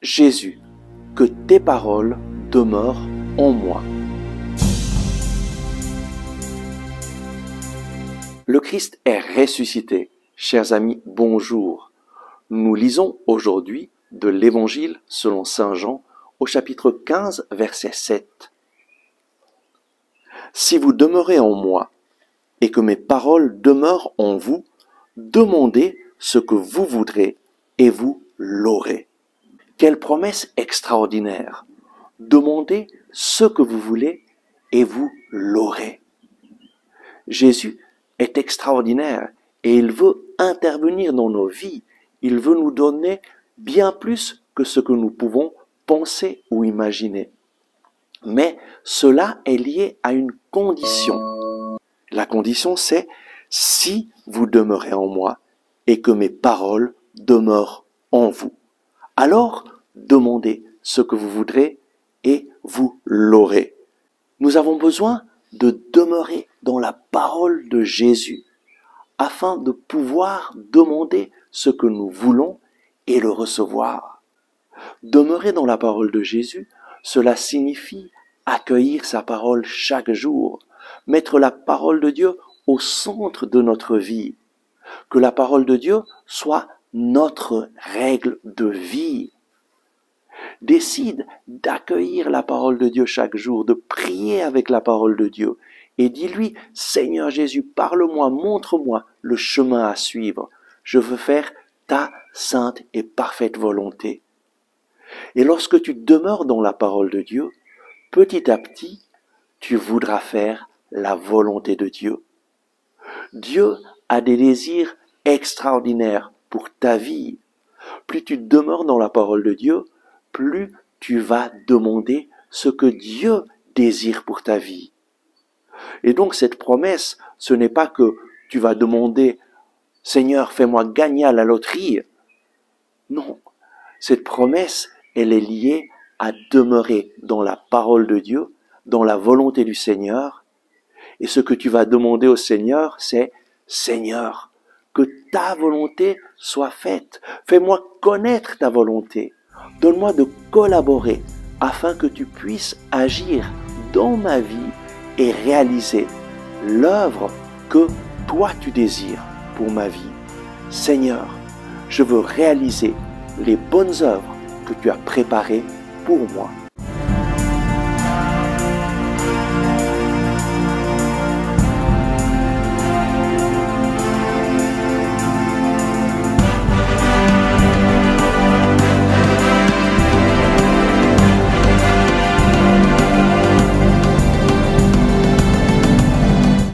Jésus, que tes paroles demeurent en moi. Le Christ est ressuscité. Chers amis, bonjour. Nous lisons aujourd'hui de l'Évangile selon saint Jean au chapitre 15, verset 7. Si vous demeurez en moi et que mes paroles demeurent en vous, demandez ce que vous voudrez et vous l'aurez. Quelle promesse extraordinaire! Demandez ce que vous voulez et vous l'aurez. Jésus est extraordinaire et il veut intervenir dans nos vies. Il veut nous donner bien plus que ce que nous pouvons penser ou imaginer. Mais cela est lié à une condition. La condition, c'est si vous demeurez en moi et que mes paroles demeurent en vous. Alors, demandez ce que vous voudrez et vous l'aurez. Nous avons besoin de demeurer dans la parole de Jésus afin de pouvoir demander ce que nous voulons et le recevoir. Demeurer dans la parole de Jésus, cela signifie accueillir sa parole chaque jour, mettre la parole de Dieu au centre de notre vie, que la parole de Dieu soit notre règle de vie. Décide d'accueillir la parole de Dieu chaque jour, de prier avec la parole de Dieu et dis-lui, Seigneur Jésus, parle-moi, montre-moi le chemin à suivre. Je veux faire ta sainte et parfaite volonté. Et lorsque tu demeures dans la parole de Dieu, petit à petit, tu voudras faire la volonté de Dieu. Dieu a des désirs extraordinaires pour ta vie. Plus tu demeures dans la parole de Dieu, plus tu vas demander ce que Dieu désire pour ta vie. Et donc cette promesse, ce n'est pas que tu vas demander « Seigneur, fais-moi gagner à la loterie ». Non, cette promesse, elle est liée à demeurer dans la parole de Dieu, dans la volonté du Seigneur. Et ce que tu vas demander au Seigneur, c'est « Seigneur, que ta volonté soit faite. Fais-moi connaître ta volonté. Donne-moi de collaborer afin que tu puisses agir dans ma vie et réaliser l'œuvre que toi tu désires pour ma vie. Seigneur, je veux réaliser les bonnes œuvres que tu as préparées pour moi.